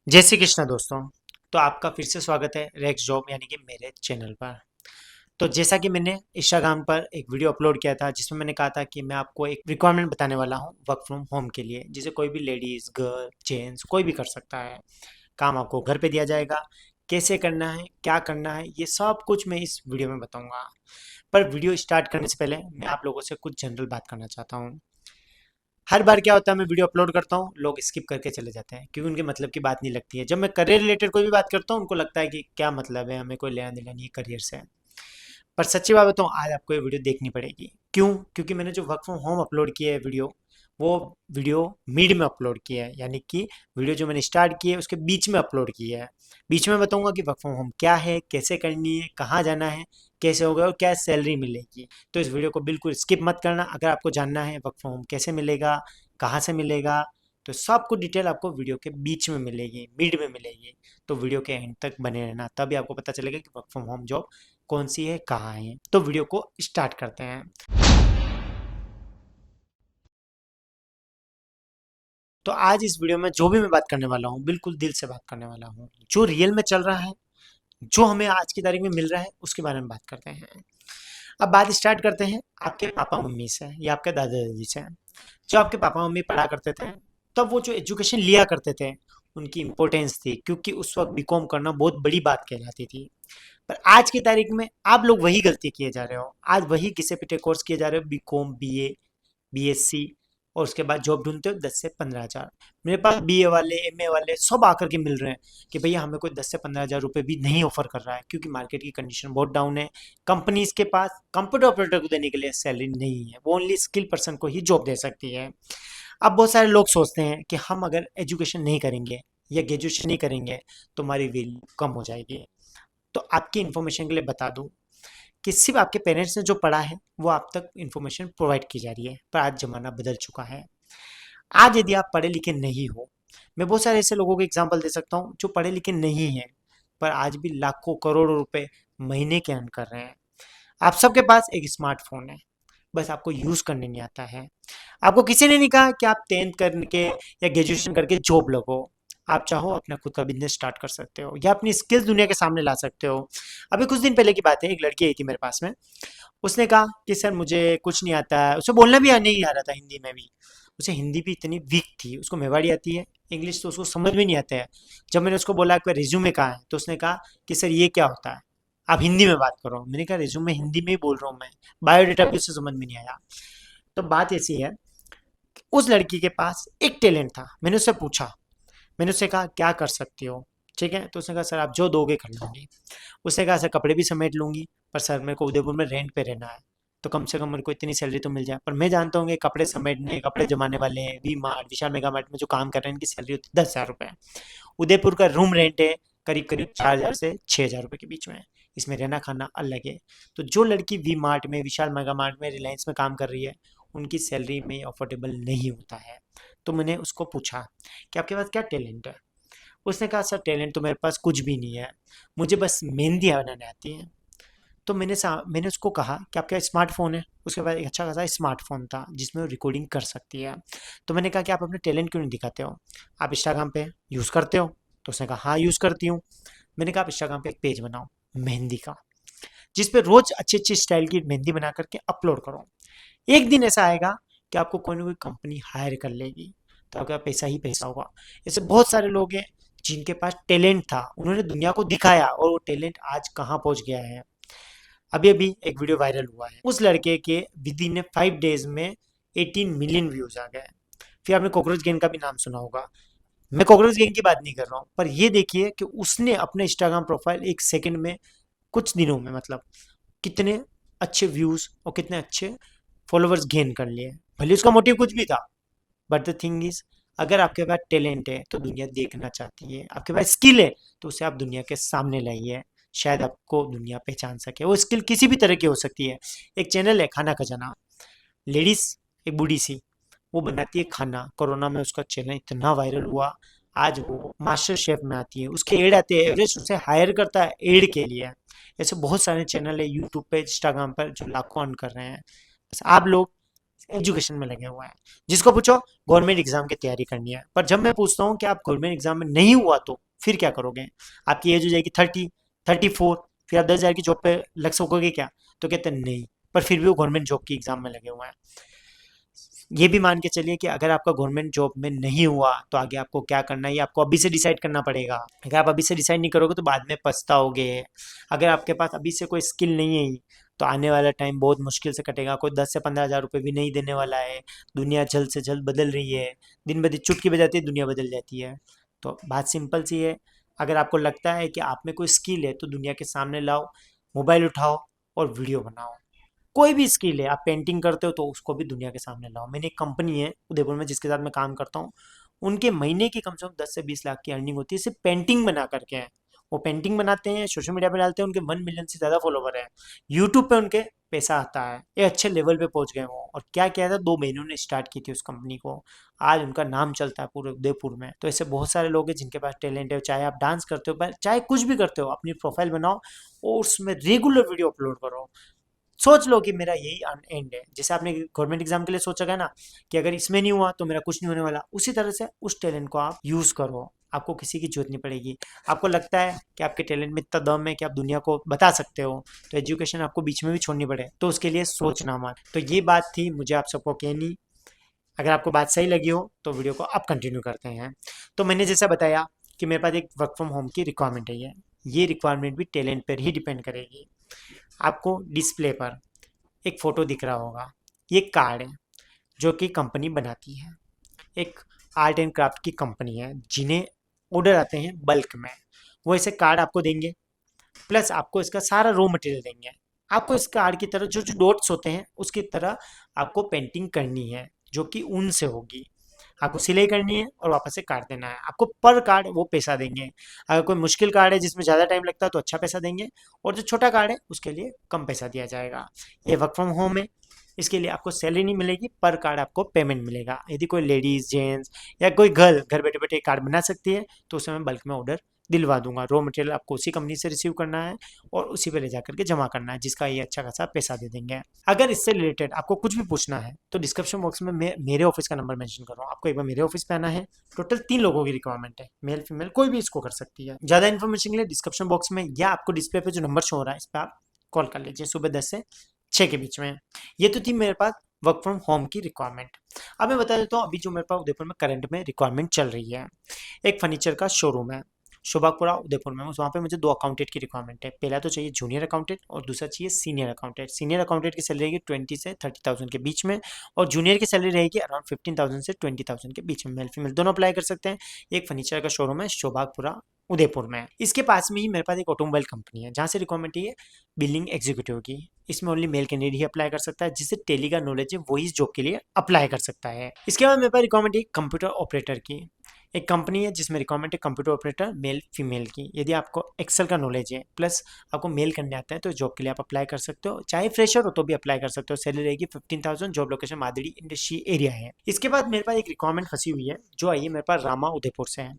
जय श्री कृष्ण दोस्तों। तो आपका फिर से स्वागत है रेक्स जॉब यानी कि मेरे चैनल पर। तो जैसा कि मैंने इंस्टाग्राम पर एक वीडियो अपलोड किया था जिसमें मैंने कहा था कि मैं आपको एक रिक्वायरमेंट बताने वाला हूं वर्क फ्रॉम होम के लिए, जिसे कोई भी लेडीज़ गर्ल जेंट्स कोई भी कर सकता है। काम आपको घर पे दिया जाएगा, कैसे करना है क्या करना है ये सब कुछ मैं इस वीडियो में बताऊंगा। पर वीडियो स्टार्ट करने से पहले मैं आप लोगों से कुछ जनरल बात करना चाहता हूँ। हर बार क्या होता है, मैं वीडियो अपलोड करता हूँ, लोग स्किप करके चले जाते हैं क्योंकि उनके मतलब की बात नहीं लगती है। जब मैं करियर रिलेटेड कोई भी बात करता हूँ उनको लगता है कि क्या मतलब है, हमें कोई लेना देना नहीं है करियर से। पर सच्ची बात बताऊँ, आज आपको ये वीडियो देखनी पड़ेगी। क्यों? क्योंकि मैंने जो वर्क फ्रॉम होम अपलोड किया है वीडियो, वो वीडियो मिड में अपलोड किया है, यानी कि वीडियो जो मैंने स्टार्ट की है उसके बीच में अपलोड किया है। बीच में बताऊंगा कि वर्क फ्रॉम होम क्या है, कैसे करनी है, कहाँ जाना है, कैसे होगा और क्या सैलरी मिलेगी। तो इस वीडियो को बिल्कुल स्किप मत करना। अगर आपको जानना है वर्क फ्रॉम होम कैसे मिलेगा, कहाँ से मिलेगा, तो सब कुछ डिटेल आपको वीडियो के बीच में मिलेगी, मिड में मिलेगी। तो वीडियो के एंड तक बने रहना, तभी आपको पता चलेगा कि वर्क फ्रॉम होम जॉब कौन सी है, कहाँ है। तो वीडियो को स्टार्ट करते हैं। तो आज इस वीडियो में जो भी मैं बात करने वाला हूँ बिल्कुल दिल से बात करने वाला हूँ, जो रियल में चल रहा है, जो हमें आज की तारीख में मिल रहा है उसके बारे में बात करते हैं। अब बात स्टार्ट करते हैं आपके पापा मम्मी से या आपके दादा दादी से। जो आपके पापा मम्मी पढ़ा करते थे, तब वो जो एजुकेशन लिया करते थे उनकी इम्पोर्टेंस थी, क्योंकि उस वक्त बीकॉम करना बहुत बड़ी बात कहलाती थी। पर आज की तारीख में आप लोग वही गलती किए जा रहे हो। आज वही घिसे पिटे कोर्स किए जा रहे हो, बीकॉम बीए बीएससी, और उसके बाद जॉब ढूंढते हो 10 से 15 हज़ार। मेरे पास बीए वाले एमए वाले सब आकर के मिल रहे हैं कि भैया हमें कोई 10 से 15 हज़ार रुपये भी नहीं ऑफर कर रहा है, क्योंकि मार्केट की कंडीशन बहुत डाउन है। कंपनीज के पास कंप्यूटर ऑपरेटर को देने के लिए सैलरी नहीं है, वो ओनली स्किल पर्सन को ही जॉब दे सकती है। अब बहुत सारे लोग सोचते हैं कि हम अगर एजुकेशन नहीं करेंगे या ग्रेजुएशन नहीं करेंगे तो हमारी वैल्यू कम हो जाएगी। तो आपकी इन्फॉर्मेशन के लिए बता दूं कि सिर्फ आपके पेरेंट्स ने जो पढ़ा है वो आप तक इन्फॉर्मेशन प्रोवाइड की जा रही है, पर आज ज़माना बदल चुका है। आज यदि आप पढ़े लिखे नहीं हो, मैं बहुत सारे ऐसे लोगों को एग्जांपल दे सकता हूँ जो पढ़े लिखे नहीं हैं, पर आज भी लाखों करोड़ों रुपए महीने के अर्न कर रहे हैं। आप सबके पास एक स्मार्टफोन है, बस आपको यूज़ करने नहीं आता है। आपको किसी ने नहीं कहा कि आप 10th करके या ग्रेजुएशन करके जॉब लगो। आप चाहो अपना खुद का बिजनेस स्टार्ट कर सकते हो या अपनी स्किल्स दुनिया के सामने ला सकते हो। अभी कुछ दिन पहले की बात है, एक लड़की आई थी मेरे पास में। उसने कहा कि सर मुझे कुछ नहीं आता है, उसे बोलना भी नहीं आ रहा था हिंदी में भी। उसे हिंदी भी इतनी वीक थी, उसको मेवाड़ी आती है, इंग्लिश तो उसको समझ में नहीं आता है। जब मैंने उसको बोला कि रिज्यूमे कहाँ है, तो उसने कहा कि सर ये क्या होता है, आप हिंदी में बात करो। मैंने कहा रिज्यूमे हिंदी में ही बोल रहा हूँ मैं, बायोडेटा भी उससे समझ में नहीं आया। तो बात ऐसी है, उस लड़की के पास एक टैलेंट था। मैंने उससे पूछा, मैंने उससे कहा क्या कर सकती हो, ठीक है? तो उसने कहा सर आप जो दोगे कर लूँगी। उसने कहा सर कपड़े भी समेट लूँगी, पर सर मेरे को उदयपुर में रेंट पे रहना है, तो कम से कम मेरे को इतनी सैलरी तो मिल जाए। पर मैं जानता हूँ कि कपड़े समेटने कपड़े जमाने वाले हैं V Mart Vishal Mega Mart में जो काम कर रहे हैं, इनकी सैलरी होती है 10 हज़ार रुपये। उदयपुर का रूम रेंट है करीब करीब 4 हज़ार से 6 हज़ार रुपये के बीच में। इसमें रहना खाना अलग है। तो जो लड़की वी मार्ट में विशाल मेगा मार्ट में रिलायंस में काम कर रही है, उनकी सैलरी में अफोर्डेबल नहीं होता है। तो मैंने उसको पूछा कि आपके पास क्या टैलेंट है। उसने कहा सर टैलेंट तो मेरे पास कुछ भी नहीं है, मुझे बस मेहंदी बनाने आती है। तो मैंने उसको कहा कि आपका स्मार्टफोन है। उसके बाद एक अच्छा खासा स्मार्टफोन था जिसमें वो रिकॉर्डिंग कर सकती है। तो मैंने कहा कि आप अपने टैलेंट क्यों नहीं दिखाते हो, आप इंस्टाग्राम पे यूज़ करते हो? तो उसने कहा हाँ यूज़ करती हूँ। मैंने कहा आप इंस्टाग्राम पे एक पेज बनाओ मेहंदी का, जिस पे रोज अच्छी अच्छी स्टाइल की मेहंदी बना करके अपलोड करो। एक दिन ऐसा आएगा कि आपको कोई ना कोई कंपनी हायर कर लेगी, तो आपका पैसा ही पैसा होगा। ऐसे बहुत सारे लोग हैं जिनके पास टैलेंट था, उन्होंने दुनिया को दिखाया और वो टैलेंट आज कहाँ पहुँच गया है। अभी अभी एक वीडियो वायरल हुआ है, उस लड़के के विद इन 5 डेज में 18 मिलियन व्यूज आ गए। फिर आपने कॉकरोच गेम का भी नाम सुना होगा। मैं कॉकरोच गेम की बात नहीं कर रहा हूँ, पर ये देखिए कि उसने अपने इंस्टाग्राम प्रोफाइल 1 सेकंड में, कुछ दिनों में मतलब, कितने अच्छे व्यूज और कितने अच्छे फॉलोअर्स गेन कर लिए। भले उसका मोटिव कुछ भी था, बट द थिंग इज, अगर आपके पास टैलेंट है तो दुनिया देखना चाहती है, आपके पास स्किल है तो उसे आप दुनिया के सामने लाइए, शायद आपको दुनिया पहचान सके। वो स्किल किसी भी तरह की हो सकती है। एक चैनल है खाना खजाना, लेडीज, एक बूढ़ी सी, वो बनाती है खाना। कोरोना में उसका चैनल इतना वायरल हुआ, आज वो मास्टर शेफ में आती है, उसके एड आते हैं, एवरेस्ट उसे हायर करता है एड के लिए। ऐसे बहुत सारे चैनल है यूट्यूब पे इंस्टाग्राम पर जो लाखों अर्न कर रहे हैं। बस आप लोग एजुकेशन में लगे हुए हैं। जिसको पूछो गवर्नमेंट एग्जाम की तैयारी करनी है, पर जब मैं पूछता हूँ कि आप गवर्नमेंट एग्जाम में नहीं हुआ तो फिर क्या करोगे, आपकी एज हो जाएगी 30, 34, फिर आप 10,000 की जॉब पे लग सकोगे क्या? तो कहते हैं नहीं, पर फिर भी वो गवर्नमेंट जॉब की एग्जाम में लगे हुए हैं। ये भी मान के चलिए कि अगर आपका गवर्नमेंट जॉब में नहीं हुआ तो आगे आपको क्या करना है, ये आपको अभी से डिसाइड करना पड़ेगा। अगर आप अभी से डिसाइड नहीं करोगे तो बाद में पछताओगे। अगर आपके पास अभी से कोई स्किल नहीं है तो आने वाला टाइम बहुत मुश्किल से कटेगा। कोई 10 से 15 हज़ार रुपये भी नहीं देने वाला है। दुनिया जल्द से जल्द बदल रही है, दिन ब दिन चुटकी बजाती है दुनिया बदल जाती है। तो बात सिंपल सी है, अगर आपको लगता है कि आप में कोई स्किल है तो दुनिया के सामने लाओ, मोबाइल उठाओ और वीडियो बनाओ। कोई भी स्किल है, आप पेंटिंग करते हो तो उसको भी दुनिया के सामने लाओ। मैंने एक कंपनी है उदयपुर में जिसके साथ मैं काम करता हूँ, उनके महीने की कम से कम 10 से 20 लाख की अर्निंग होती है सिर्फ पेंटिंग बना करके है। वो पेंटिंग बनाते हैं, सोशल मीडिया पे डालते हैं, उनके 1 मिलियन से ज़्यादा फॉलोवर है। यूट्यूब पे उनके पैसा आता है, ये अच्छे लेवल पे पहुंच गए वो। और क्या किया था, 2 महीनों ने स्टार्ट की थी उस कंपनी को, आज उनका नाम चलता है पूरे उदयपुर में। तो ऐसे बहुत सारे लोग हैं जिनके पास टैलेंट है, चाहे आप डांस करते हो, चाहे कुछ भी करते हो, अपनी प्रोफाइल बनाओ और उसमें रेगुलर वीडियो अपलोड करो। सोच लो कि मेरा यही एंड है। जैसे आपने गवर्नमेंट एग्जाम के लिए सोचा है ना कि अगर इसमें नहीं हुआ तो मेरा कुछ नहीं होने वाला, उसी तरह से उस टैलेंट को आप यूज करो। आपको किसी की जरूरत नहीं पड़ेगी। आपको लगता है कि आपके टैलेंट में इतना दम है कि आप दुनिया को बता सकते हो, तो एजुकेशन आपको बीच में भी छोड़नी पड़े तो उसके लिए सोचना मत। तो ये बात थी मुझे आप सबको कहनी। अगर आपको बात सही लगी हो तो वीडियो को अब कंटिन्यू करते हैं। तो मैंने जैसा बताया कि मेरे पास एक वर्क फ्रॉम होम की रिक्वायरमेंट है। ये रिक्वायरमेंट भी टैलेंट पर ही डिपेंड करेगी। आपको डिस्प्ले पर एक फ़ोटो दिख रहा होगा, ये कार्ड है जो कि कंपनी बनाती है। एक आर्ट एंड क्राफ्ट की कंपनी है जिन्हें ऑर्डर आते हैं बल्क में। वो ऐसे कार्ड आपको देंगे, प्लस आपको इसका सारा रॉ मटेरियल देंगे। आपको इस कार्ड की तरह जो जो डॉट्स होते हैं उसकी तरह आपको पेंटिंग करनी है, जो कि ऊन से होगी। आपको सिलाई करनी है और वापस से काट देना है। आपको पर कार्ड वो पैसा देंगे। अगर कोई मुश्किल कार्ड है जिसमें ज़्यादा टाइम लगता है तो अच्छा पैसा देंगे, और जो छोटा कार्ड है उसके लिए कम पैसा दिया जाएगा। ये वर्क फ्रॉम होम है, इसके लिए आपको सैलरी नहीं मिलेगी, पर कार्ड आपको पेमेंट मिलेगा। यदि कोई लेडीज़, जेंट्स या कोई घर घर बैठे बैठे कार्ड बना सकती है तो उसे मैं बल्क में ऑर्डर दिलवा दूंगा। रॉ मटेरियल आपको उसी कंपनी से रिसीव करना है और उसी पे ले जा करके जमा करना है, जिसका ये अच्छा खासा पैसा दे देंगे। अगर इससे रिलेटेड आपको कुछ भी पूछना है तो डिस्क्रिप्शन बॉक्स में मेरे ऑफिस का नंबर मेंशन कर रहा हूँ। आपको एक बार मेरे ऑफिस पे आना है। टोटल 3 लोगों की रिक्वायरमेंट है, मेल फीमेल कोई भी इसको कर सकती है। ज़्यादा इन्फॉर्मेशन के लिए डिस्क्रिप्शन बॉक्स में या आपको डिस्प्ले पे जो नंबर शो हो रहा है इस पर आप कॉल कर लीजिए। सुबह 10 से 6 के बीच में। ये तो थी मेरे पास वर्क फ्रॉम होम की रिक्वायरमेंट। अब मैं बता देता हूँ अभी जो मेरे पास उदयपुर में करंट में रिक्वायरमेंट चल रही है। एक फर्नीचर का शोरूम है शोभागपुरा उदयपुर में, वहाँ पे मुझे 2 अकाउंटेंट की रिक्वायरमेंट है। पहला तो चाहिए जूनियर अकाउंटेंट और दूसरा चाहिए सीनियर अकाउंटेंट। सीनियर अकाउंटेंट की सैलरी रहेगी 20 से 30,000 के बीच में, और जूनियर की सैलरी रहेगी अराउंड 15,000 से 20,000 के बीच में। मेल फीमेल दोनों अप्लाई कर सकते हैं। एक फर्नीचर का शोरूम है शोभागपुरा उदयपुर में। इसके पास में ही मेरे पास एक ऑटोमोबाइल कंपनी है जहाँ से रिक्वायरमेंट है बिलिंग एग्जीक्यूटिव की। इसमें ओनली मेल कैंडिडेट ही अप्लाई कर सकता है, जिससे टेली का नॉलेज है वही इस जॉब के लिए अप्लाई कर सकता है। इसके बाद मेरे पास रिक्वायरमेंट है कंप्यूटर ऑपरेटर की। एक कंपनी है जिसमें रिक्वायरमेंट है कंप्यूटर ऑपरेटर मेल फीमेल की। यदि आपको एक्सेल का नॉलेज है प्लस आपको मेल करने आता है तो जॉब के लिए आप अप्लाई कर सकते हो। चाहे फ्रेशर हो तो भी अप्लाई कर सकते हो। सैलरी रहेगी 15,000। Job location Madri industry area है। इसके बाद मेरे पास एक रिक्वायरमेंट फंसी हुई है जो आई है मेरे पास रामा उदयपुर से है।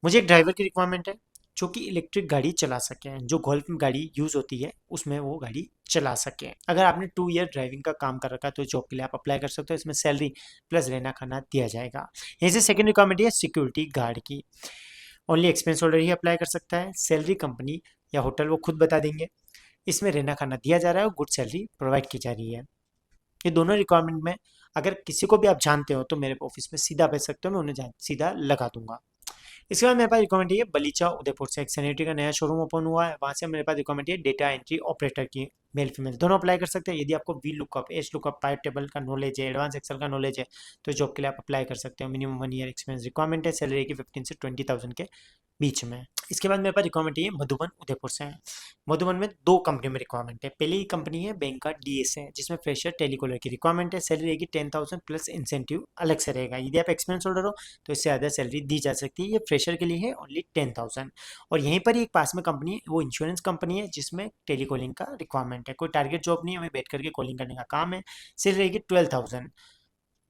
मुझे एक ड्राइवर की रिक्वायरमेंट है जो कि इलेक्ट्रिक गाड़ी चला सके, जो गोल्फ में गाड़ी यूज़ होती है उसमें वो गाड़ी चला सके। अगर आपने 2 ईयर ड्राइविंग का काम कर रखा है तो जॉब के लिए आप अप्लाई कर सकते हो। इसमें सैलरी प्लस रहना खाना दिया जाएगा। यहीं से सेकंड रिक्वायरमेंट है सिक्योरिटी गार्ड की। ओनली एक्सपीरियंस होल्डर ही अप्लाई कर सकता है। सैलरी कंपनी या होटल वो खुद बता देंगे। इसमें रहना खाना दिया जा रहा है और गुड सैलरी प्रोवाइड की जा रही है। ये दोनों रिक्वायरमेंट में अगर किसी को भी आप जानते हो तो मेरे ऑफिस में सीधा भेज सकते हो, मैं उन्हें सीधा लगा दूंगा। इसके बाद मेरे पास रिक्वायरमेंट है बलीचा उदयपुर से। एक सैनिटरी का नया शोरूम ओपन हुआ है, वहाँ से मेरे पास रिक्वायरमेंट है डेटा एंट्री ऑपरेटर की। मेल फीमेल दोनों अप्लाई कर सकते हैं। यदि आपको V lookup, H lookup, pipe table का नॉलेज है, एडवांस एक्सेल का नॉलेज है तो जॉब के लिए आप अप्लाई कर सकते हो। मिनिमम 1 ईयर एक्सपीरियंस रिक्वायरमेंट है। सैलरी की 15 से 20,000 के बीच में। इसके बाद मेरे पास रिक्वायरमेंट है मधुबन उदयपुर से है। मधुबन में 2 कंपनी में रिक्वायरमेंट है। पहली कंपनी है बैंक का डीएस है जिसमें फ्रेशर टेलीकॉलर की रिक्वायरमेंट है। सैलरी रहेगी 10,000 प्लस इंसेंटिव अलग से रहेगा। यदि आप एक्सपीरियंस होल्डर हो तो इससे ज़्यादा सैलरी दी जा सकती है। ये फ्रेशर के लिए है ओनली 10,000। और यहीं पर ही एक पास में कंपनी है, वो इंश्योरेंस कंपनी है जिसमें टेलीकॉलिंग का रिक्वायरमेंट है। कोई टारगेट जॉब नहीं है, हमें बैठ करके कॉलिंग करने का काम है। सैलरी रहेगी 12,000।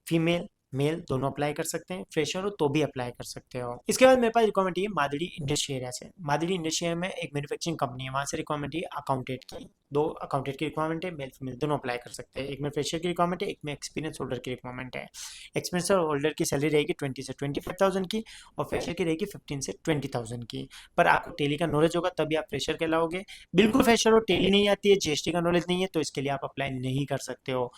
फीमेल मेल दोनों अप्लाई कर सकते हैं, फ्रेशर हो तो भी अप्लाई कर सकते हो। इसके बाद मेरे पास रिक्वायरमेंट है मादड़ी इंडस्ट्री एरिया से। मादड़ी इंडस्ट्री एरिया में एक मैन्युफैक्चरिंग कंपनी है, वहाँ से रिक्वायरमेंट है अकाउंटेंट की। दो अकाउंटेंट की रिक्वायरमेंट है, मेल फीमेल दोनों अप्लाई कर सकते हैं। एक में फ्रेशर की रिक्वायरमेंट है, एक में एक्सपीरियंस होल्डर की रिक्वायरमेंट है। एक्सपीरियंस होल्डर की सैलरी रहेगी 20 से 25,000 की, और फ्रेशर की रहेगी 15 से 20,000 की। पर आपको टेली का नॉलेज होगा तभी आप फ्रेशर कहलाओगे। बिल्कुल फ्रेशर हो, टेली नहीं आती है, जीएसटी का नॉलेज नहीं है, तो इसके लिए आप अप्लाई नहीं कर सकते हो।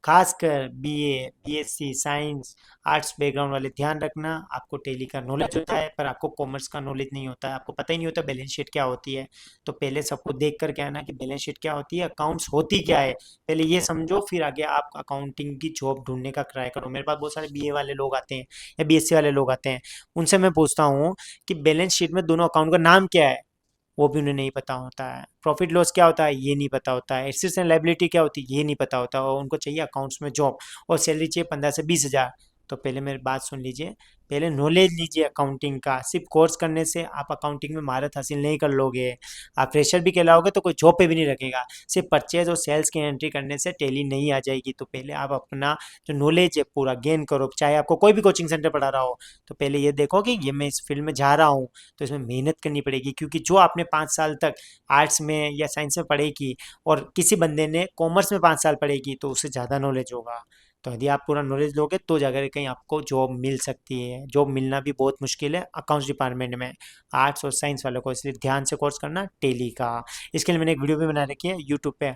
खासकर BA, BSc, science, arts background वाले ध्यान रखना, आपको टेली का नॉलेज होता है पर आपको कॉमर्स का नॉलेज नहीं होता है, आपको पता ही नहीं होता बैलेंस शीट क्या होती है। तो पहले सबको देख कर कहना कि बैलेंस शीट क्या होती है, अकाउंट्स होती क्या है, पहले ये समझो, फिर आगे आप अकाउंटिंग की जॉब ढूंढने का ट्राई करो। मेरे पास बहुत सारे बीए वाले लोग आते हैं या बीएससी वाले लोग आते हैं, उनसे मैं पूछता हूँ कि बैलेंस शीट में दोनों अकाउंट का नाम क्या है, वो भी उन्हें नहीं पता होता है। प्रॉफिट लॉस क्या होता है ये नहीं पता होता है। एसेट्स एंड लायबिलिटी क्या होती है ये नहीं पता होता, और उनको चाहिए अकाउंट्स में जॉब, और सैलरी चाहिए 15 से 20 हज़ार। तो पहले मेरी बात सुन लीजिए, पहले नॉलेज लीजिए अकाउंटिंग का। सिर्फ कोर्स करने से आप अकाउंटिंग में महारत हासिल नहीं कर लोगे। आप फ्रेशर भी कहलाओगे तो कोई जॉब पे भी नहीं रखेगा। सिर्फ परचेज और सेल्स की एंट्री करने से टैली नहीं आ जाएगी। तो पहले आप अपना जो नॉलेज है पूरा गेन करो, चाहे आपको कोई भी कोचिंग सेंटर पढ़ा रहा हो। तो पहले ये देखो कि ये मैं इस फील्ड में जा रहा हूँ तो इसमें मेहनत करनी पड़ेगी, क्योंकि जो आपने 5 साल तक आर्ट्स में या साइंस में पढ़ेगी और किसी बंदे ने कॉमर्स में 5 साल पढ़ेगी तो उससे ज़्यादा नॉलेज होगा। तो यदि आप पूरा नॉलेज लोगे तो जाकर कहीं आपको जॉब मिल सकती है। जॉब मिलना भी बहुत मुश्किल है अकाउंट्स डिपार्टमेंट में, आर्ट्स और साइंस वालों को। इसलिए ध्यान से कोर्स करना टेली का। इसके लिए मैंने एक वीडियो भी बना रखी है यूट्यूब पे,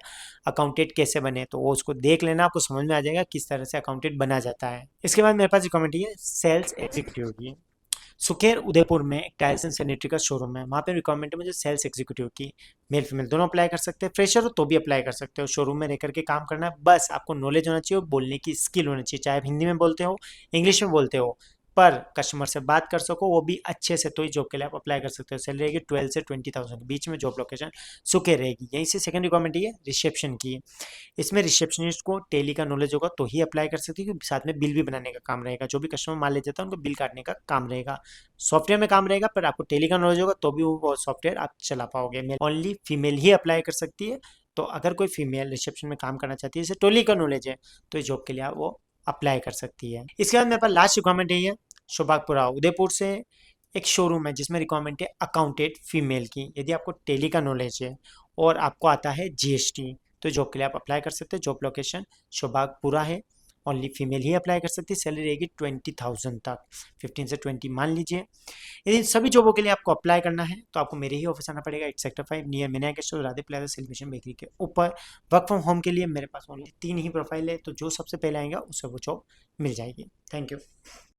अकाउंटेंट कैसे बने, तो वो उसको देख लेना, आपको समझ में आ जाएगा किस तरह से अकाउंटेंट बना जाता है। इसके बाद मेरे पास रिकमेंड है सेल्स एग्जीक्यूटिव की। सुकेर उदयपुर में एक टाइल्स एंड सैनिटरी का शोरूम है, वहाँ पे रिक्वायरमेंट है मुझे सेल्स एग्जीक्यूटिव की। मेल फीमेल दोनों अप्लाई कर सकते हैं, फ्रेशर हो तो भी अप्लाई कर सकते हो। शोरूम में रह करके काम करना है, बस आपको नॉलेज होना चाहिए, बोलने की स्किल होनी चाहिए, चाहे आप हिंदी में बोलते हो इंग्लिश में बोलते हो, पर कस्टमर से बात कर सको वो भी अच्छे से, तो ही जॉब के लिए आप अप्लाई कर सकते हो। सैलरी रहेगी 12 से 20,000 के बीच में, जॉब लोकेशन सुकेर रहेगी। यहीं से सेकंड रिक्वायरमेंट है रिसेप्शन की। इसमें रिसेप्शनिस्ट को टेली का नॉलेज होगा तो ही अप्लाई कर सकती है, क्योंकि साथ में बिल भी बनाने का काम रहेगा। जो भी कस्टमर माल ले जाता है उनको बिल काटने का काम रहेगा। सॉफ्टवेयर में काम रहेगा, पर आपको टेली का नॉलेज होगा तो भी वो सॉफ्टवेयर आप चला पाओगे। ओनली फीमेल ही अप्लाई कर सकती है। तो अगर कोई फीमेल रिसेप्शन में काम करना चाहती है, जैसे टेली का नॉलेज है, तो इस जॉब के लिए वो अप्लाई कर सकती है। इसके बाद मेरे पास लास्ट रिक्वायरमेंट है शोभागपुरा उदयपुर से एक शोरूम है जिसमें रिक्वायरमेंट है अकाउंटेंट फीमेल की। यदि आपको टेली का नॉलेज है और आपको आता है जीएसटी, तो जॉब के लिए आप अप्लाई कर सकते हैं। जॉब लोकेशन शोभागपुरा है। ओनली फीमेल ही अप्लाई कर सकती है। सैलरी रहेगी 20,000 तक, 15 से 20 मान लीजिए। यदि सभी जॉबों के लिए आपको अप्लाई करना है तो आपको मेरे ही ऑफिस आना पड़ेगा, 8 सेक्टर 5 नियर मिना के store Radhe plaza celebration bakery के ऊपर। वर्क फ्रॉम होम के लिए मेरे पास ओनली 3 ही प्रोफाइल है, तो जो सबसे पहले आएगा उसे वो जॉब मिल जाएगी। Thank you.